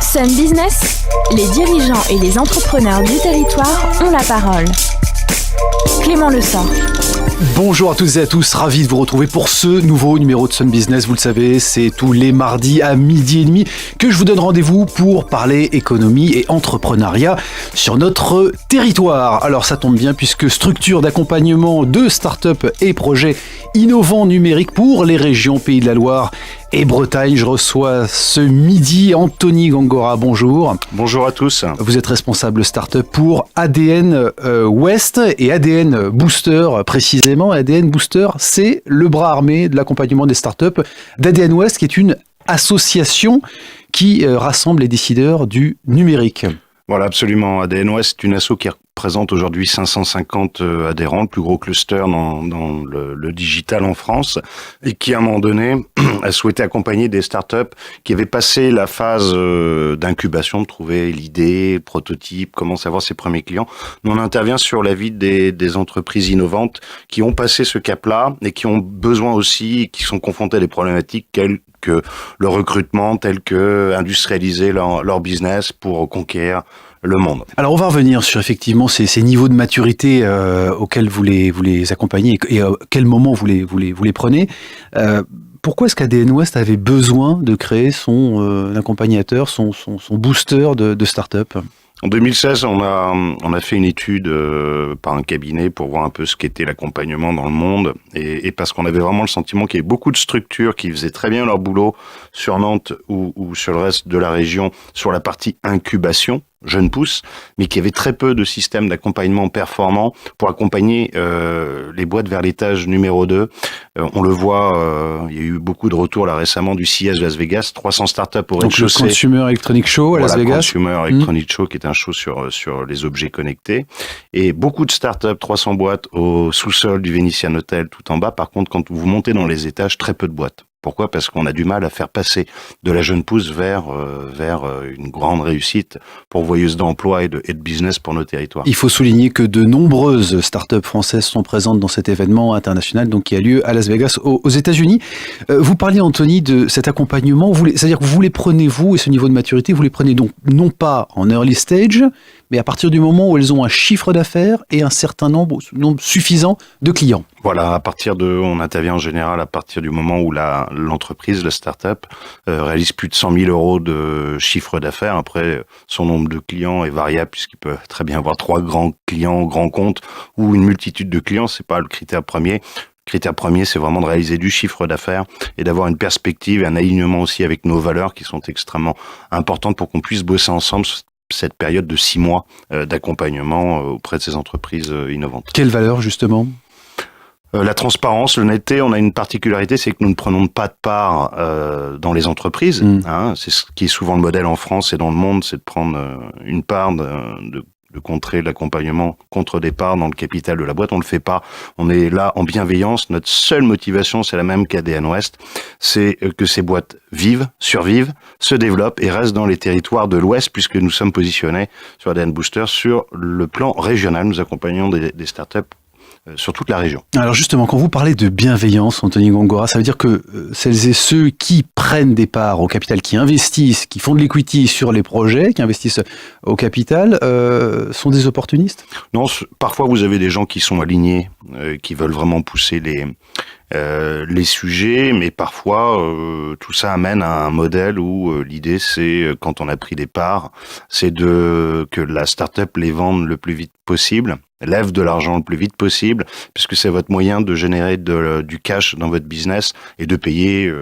Sun Business, les dirigeants et les entrepreneurs du territoire ont la parole. Clément Lessort. Bonjour à toutes et à tous, ravi de vous retrouver pour ce nouveau numéro de Sun Business. Vous le savez, c'est tous les mardis à 12h30 que je vous donne rendez-vous pour parler économie et entrepreneuriat sur notre territoire. Alors ça tombe bien puisque structure d'accompagnement de start-up et projets innovants numériques pour les régions Pays de la Loire et Bretagne. Je reçois ce midi Anthony Gongora, bonjour. Bonjour à tous. Vous êtes responsable start-up pour ADN West et ADN Booster précisément. ADN Booster, c'est le bras armé de l'accompagnement des start-up d'ADN West qui est une association qui rassemble les décideurs du numérique. Voilà, absolument. ADN West est une asso qui représente aujourd'hui 550 adhérents, le plus gros cluster dans le digital en France, et qui, à un moment donné, a souhaité accompagner des startups qui avaient passé la phase d'incubation, de trouver l'idée, le prototype, comment savoir ses premiers clients. Nous, on intervient sur la vie des entreprises innovantes qui ont passé ce cap-là et qui ont besoin aussi, qui sont confrontées à des problématiques telles que le recrutement, telles que industrialiser leur business pour conquérir le monde. Alors on va revenir sur effectivement ces niveaux de maturité auxquels vous les accompagnez et à quel moment vous les prenez. Pourquoi est-ce qu'ADN West avait besoin de créer son accompagnateur, son booster de start-up ? En 2016, on a fait une étude par un cabinet pour voir un peu ce qu'était l'accompagnement dans le monde et parce qu'on avait vraiment le sentiment qu'il y avait beaucoup de structures qui faisaient très bien leur boulot sur Nantes ou sur le reste de la région sur la partie incubation, jeunes pousses, mais qui avait très peu de systèmes d'accompagnement performants pour accompagner les boîtes vers l'étage numéro 2. On le voit, il y a eu beaucoup de retours là récemment du CES de Las Vegas, 300 startups au rez-de-chaussée. Donc le Consumer Electronic Show à Las Vegas. Consumer Electronic Show qui est un show sur les objets connectés. Et beaucoup de startups, 300 boîtes au sous-sol du Venetian Hotel tout en bas. Par contre, quand vous montez dans les étages, très peu de boîtes. Pourquoi ? Parce qu'on a du mal à faire passer de la jeune pousse vers une grande réussite pourvoyeuse d'emploi et de business pour nos territoires. Il faut souligner que de nombreuses startups françaises sont présentes dans cet événement international donc qui a lieu à Las Vegas aux États-Unis. Vous parliez, Anthony, de cet accompagnement. C'est-à-dire que vous les prenez, vous, et ce niveau de maturité, vous les prenez donc non pas en early stage, mais à partir du moment où elles ont un chiffre d'affaires et un certain nombre suffisant de clients. Voilà, on intervient en général à partir du moment où l'entreprise, la start-up, réalise plus de 100 000 euros de chiffre d'affaires. Après, son nombre de clients est variable puisqu'il peut très bien avoir 3 grands clients, grands comptes ou une multitude de clients. C'est pas le critère premier. Le critère premier, c'est vraiment de réaliser du chiffre d'affaires et d'avoir une perspective et un alignement aussi avec nos valeurs qui sont extrêmement importantes pour qu'on puisse bosser ensemble cette période de 6 mois d'accompagnement auprès de ces entreprises innovantes. Quelle valeur, justement ? La transparence, l'honnêteté, on a une particularité, c'est que nous ne prenons pas de part dans les entreprises. C'est ce qui est souvent le modèle en France et dans le monde, c'est de prendre une part de contrer l'accompagnement contre des parts dans le capital de la boîte. On le fait pas. On est là en bienveillance. Notre seule motivation, c'est la même qu'ADN West, c'est que ces boîtes vivent, survivent, se développent et restent dans les territoires de l'Ouest puisque nous sommes positionnés sur ADN Booster sur le plan régional. Nous accompagnons des startups sur toute la région. Alors justement, quand vous parlez de bienveillance, Anthony Gongora, ça veut dire que celles et ceux qui prennent des parts au capital, qui investissent, qui font de l'equity sur les projets, qui investissent au capital, sont des opportunistes ? Non, parfois vous avez des gens qui sont alignés, qui veulent vraiment pousser les sujets, mais parfois tout ça amène à un modèle où l'idée c'est, quand on a pris des parts, c'est que la start-up les vende le plus vite possible, lève de l'argent le plus vite possible, puisque c'est votre moyen de générer du cash dans votre business et de payer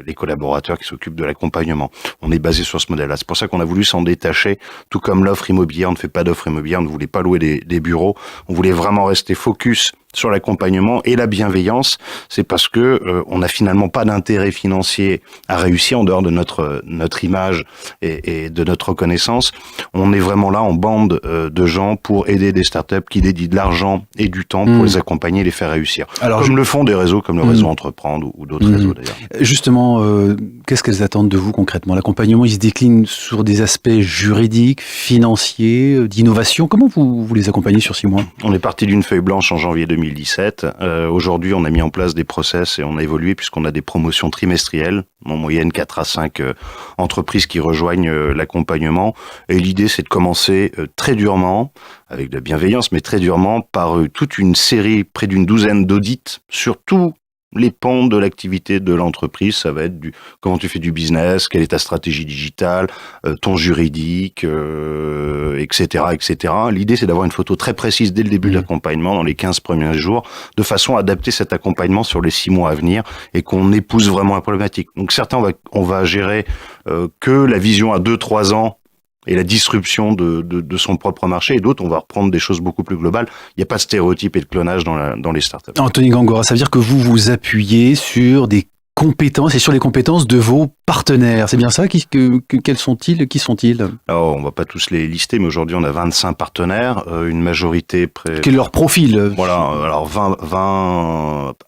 les collaborateurs qui s'occupent de l'accompagnement. On est basé sur ce modèle-là. C'est pour ça qu'on a voulu s'en détacher, tout comme l'offre immobilière. On ne fait pas d'offre immobilière, on ne voulait pas louer des bureaux. On voulait vraiment rester focus sur l'accompagnement et la bienveillance. C'est parce que on n'a finalement pas d'intérêt financier à réussir en dehors de notre image et de notre reconnaissance. On est vraiment là en bande de gens pour aider des startups qui dédie de l'argent et du temps pour les accompagner et les faire réussir. Alors, comme le font des réseaux comme le réseau Entreprendre ou d'autres réseaux d'ailleurs. Justement, qu'est-ce qu'elles attendent de vous concrètement? L'accompagnement, il se décline sur des aspects juridiques, financiers, d'innovation. Comment vous les accompagnez sur 6 mois? On est parti d'une feuille blanche en janvier 2017. Aujourd'hui, on a mis en place des process et on a évolué puisqu'on a des promotions trimestrielles, en moyenne 4 à 5 entreprises qui rejoignent l'accompagnement. Et l'idée, c'est de commencer très durement, avec de la bienveillance, mais très durement, par toute une série, près d'une douzaine d'audits sur tous les pans de l'activité de l'entreprise. Ça va être comment tu fais du business, quelle est ta stratégie digitale, ton juridique, etc., etc. L'idée, c'est d'avoir une photo très précise dès le début de l'accompagnement, dans les 15 premiers jours, de façon à adapter cet accompagnement sur les 6 mois à venir et qu'on épouse vraiment la problématique. Donc certains, on va gérer que la vision à 2-3 ans et la disruption de son propre marché, et d'autres, on va reprendre des choses beaucoup plus globales. Il n'y a pas de stéréotypes et de clonage dans les startups. Anthony Gangora, ça veut dire que vous vous appuyez sur des compétences et sur les compétences de vos partenaires. C'est bien ça? Quels sont-ils? Qui sont-ils? Alors, on va pas tous les lister, mais aujourd'hui, on a 25 partenaires, une majorité... Quel est leur profil? Voilà, alors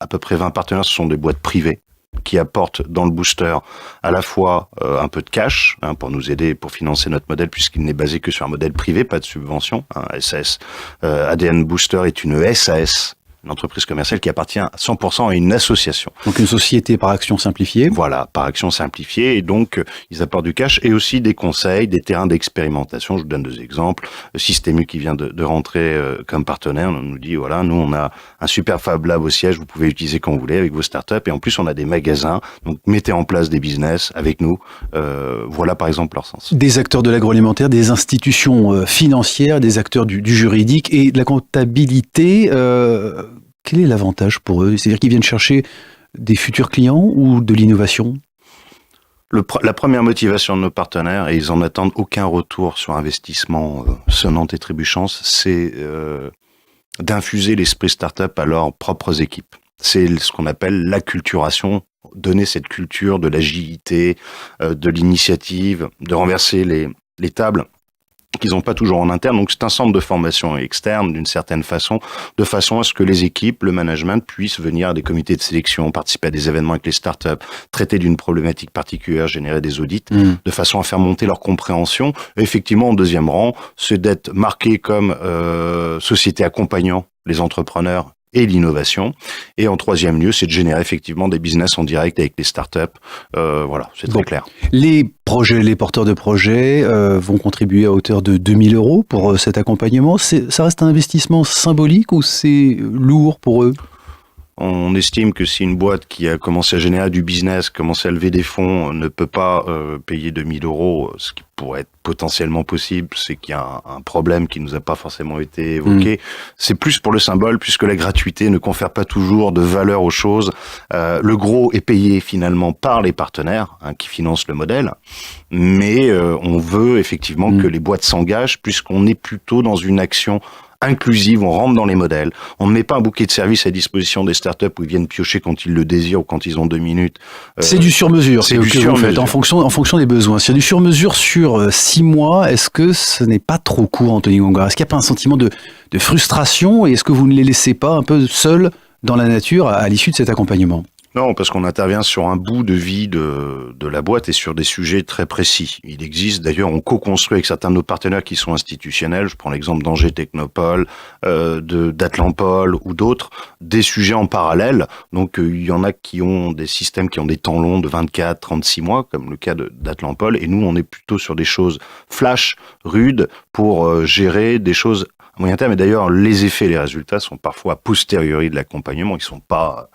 à peu près 20 partenaires, ce sont des boîtes privées qui apportent dans le booster à la fois un peu de cash pour nous aider, pour financer notre modèle, puisqu'il n'est basé que sur un modèle privé, pas de subvention. SAS, ADN Booster est une SAS, une entreprise commerciale qui appartient à 100% à une association. Donc une société par action simplifiée. Voilà, par action simplifiée. Et donc, ils apportent du cash et aussi des conseils, des terrains d'expérimentation. Je vous donne 2 exemples. Système qui vient de rentrer comme partenaire. On nous dit, voilà, nous, on a un super Fab Lab au siège. Vous pouvez l'utiliser quand vous voulez avec vos startups. Et en plus, on a des magasins. Donc, mettez en place des business avec nous. Voilà, par exemple, leur sens. Des acteurs de l'agroalimentaire, des institutions financières, des acteurs du juridique et de la comptabilité. Quel est l'avantage pour eux? C'est-à-dire qu'ils viennent chercher des futurs clients ou de l'innovation? La première motivation de nos partenaires, et ils en attendent aucun retour sur investissement sonnant et trébuchant, c'est d'infuser l'esprit start-up à leurs propres équipes. C'est ce qu'on appelle l'acculturation, donner cette culture de l'agilité, de l'initiative, de renverser les tables qu'ils n'ont pas toujours en interne. Donc c'est un centre de formation externe d'une certaine façon, de façon à ce que les équipes, le management puissent venir à des comités de sélection, participer à des événements avec les startups, traiter d'une problématique particulière, générer des audits, de façon à faire monter leur compréhension. Et effectivement, en deuxième rang, c'est d'être marqué comme société accompagnant les entrepreneurs et l'innovation. Et en troisième lieu, c'est de générer effectivement des business en direct avec les startups. Voilà, c'est très clair. Les porteurs de projets vont contribuer à hauteur de 2 000 € pour cet accompagnement. Ça reste un investissement symbolique ou c'est lourd pour eux? On estime que si une boîte qui a commencé à générer du business, commencé à lever des fonds, ne peut pas payer 2 000 €, ce qui pourrait être potentiellement possible, c'est qu'il y a un problème qui nous a pas forcément été évoqué. C'est plus pour le symbole, puisque la gratuité ne confère pas toujours de valeur aux choses. Le gros est payé finalement par les partenaires qui financent le modèle, mais on veut effectivement que les boîtes s'engagent, puisqu'on est plutôt dans une action inclusive, on rentre dans les modèles, on ne met pas un bouquet de services à disposition des startups où ils viennent piocher quand ils le désirent ou quand ils ont 2 minutes. C'est du sur-mesure, c'est du sur-mesure en fonction des besoins. S'il y a du sur-mesure sur 6 mois, est-ce que ce n'est pas trop court, Anthony Gangora? Est-ce qu'il n'y a pas un sentiment de frustration et est-ce que vous ne les laissez pas un peu seuls dans la nature à l'issue de cet accompagnement? Non, parce qu'on intervient sur un bout de vie de la boîte et sur des sujets très précis. Il existe, d'ailleurs, on co-construit avec certains de nos partenaires qui sont institutionnels. Je prends l'exemple d'Angers Technopole, d'Atlampol ou d'autres, des sujets en parallèle. Donc, il y en a qui ont des systèmes qui ont des temps longs de 24, 36 mois, comme le cas d'Atlampol. Et nous, on est plutôt sur des choses flash, rudes, pour gérer des choses à moyen terme. Et d'ailleurs, les effets, les résultats sont parfois a posteriori de l'accompagnement. Ils sont pas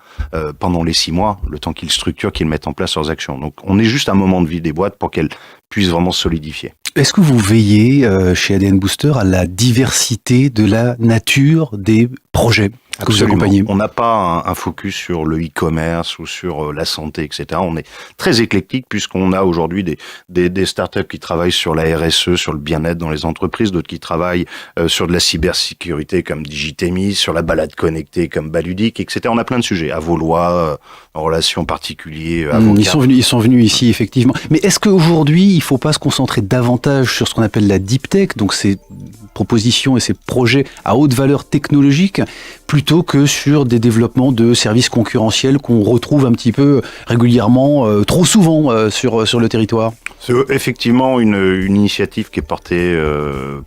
pendant les 6 mois, le temps qu'ils structurent, qu'ils mettent en place leurs actions. Donc, on est juste à un moment de vie des boîtes pour qu'elles puissent vraiment solidifier. Est-ce que vous veillez chez ADN Booster à la diversité de la nature des projets que vous accompagnez? On n'a pas un focus sur le e-commerce ou sur la santé, etc. On est très éclectique puisqu'on a aujourd'hui des startups qui travaillent sur la RSE, sur le bien-être dans les entreprises, d'autres qui travaillent sur de la cybersécurité comme Digitemis, sur la balade connectée comme Baludic, etc. On a plein de sujets. À Vaulois, en relation particulier, avocats. Ils sont venus ici, effectivement. Mais est-ce qu'aujourd'hui, il ne faut pas se concentrer davantage sur ce qu'on appelle la deep tech, donc ces propositions et ces projets à haute valeur technologique plutôt que sur des développements de services concurrentiels qu'on retrouve un petit peu régulièrement, trop souvent sur le territoire? C'est effectivement une initiative qui est portée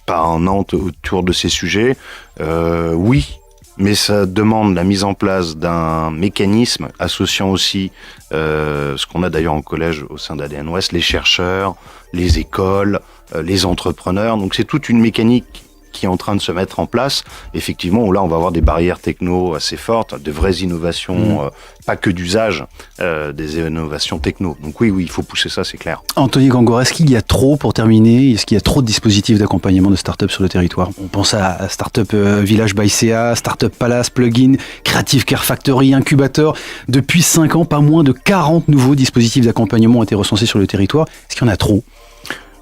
par Nantes autour de ces sujets. Oui, mais ça demande la mise en place d'un mécanisme associant aussi ce qu'on a d'ailleurs en collège au sein d'ADN Ouest, les chercheurs, les écoles, les entrepreneurs. Donc c'est toute une mécanique qui est en train de se mettre en place. Effectivement, là, on va avoir des barrières techno assez fortes, de vraies innovations, pas que d'usage, des innovations techno. Donc oui, il faut pousser ça, c'est clair. Anthony Gangora, est-ce qu'il y a trop, pour terminer, est-ce qu'il y a trop de dispositifs d'accompagnement de start-up sur le territoire? On pense à Startup Village by CA, Startup Palace, Plugin, Creative Care Factory, Incubator. Depuis 5 ans, pas moins de 40 nouveaux dispositifs d'accompagnement ont été recensés sur le territoire. Est-ce qu'il y en a trop?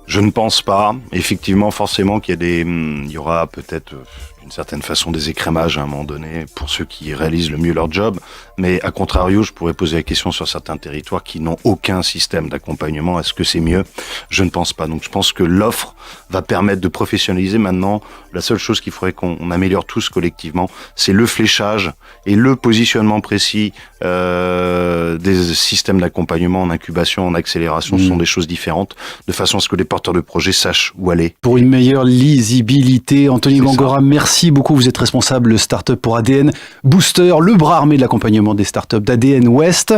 Je ne pense pas. Effectivement, forcément qu'il y aura peut-être d'une certaine façon des écrémages à un moment donné pour ceux qui réalisent le mieux leur job. Mais à contrario, je pourrais poser la question sur certains territoires qui n'ont aucun système d'accompagnement. Est-ce que c'est mieux? Je ne pense pas. Donc je pense que l'offre va permettre de professionnaliser maintenant. La seule chose qu'il faudrait qu'on améliore tous collectivement, c'est le fléchage et le positionnement précis des systèmes d'accompagnement en incubation, en accélération. Ce sont des choses différentes, de façon à ce que les porteurs de projets sachent où aller. Pour une meilleure lisibilité, Anthony Gangora, merci beaucoup. Vous êtes responsable start-up pour ADN Booster, le bras armé de l'accompagnement des startups d'ADN Ouest.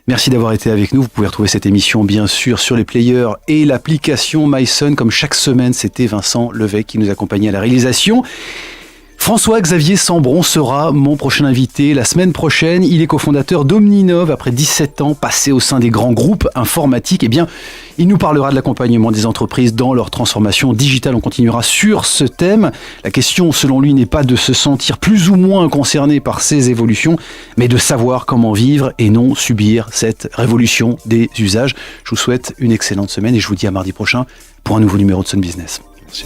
Merci d'avoir été avec nous. Vous pouvez retrouver cette émission, bien sûr, sur les players et l'application mySun. Comme chaque semaine, c'était Vincent Levesque qui nous accompagnait à la réalisation. François-Xavier Sambron sera mon prochain invité la semaine prochaine. Il est cofondateur d'Omninov. Après 17 ans passés au sein des grands groupes informatiques, il nous parlera de l'accompagnement des entreprises dans leur transformation digitale. On continuera sur ce thème. La question, selon lui, n'est pas de se sentir plus ou moins concerné par ces évolutions, mais de savoir comment vivre et non subir cette révolution des usages. Je vous souhaite une excellente semaine et je vous dis à mardi prochain pour un nouveau numéro de Sun Business. Merci.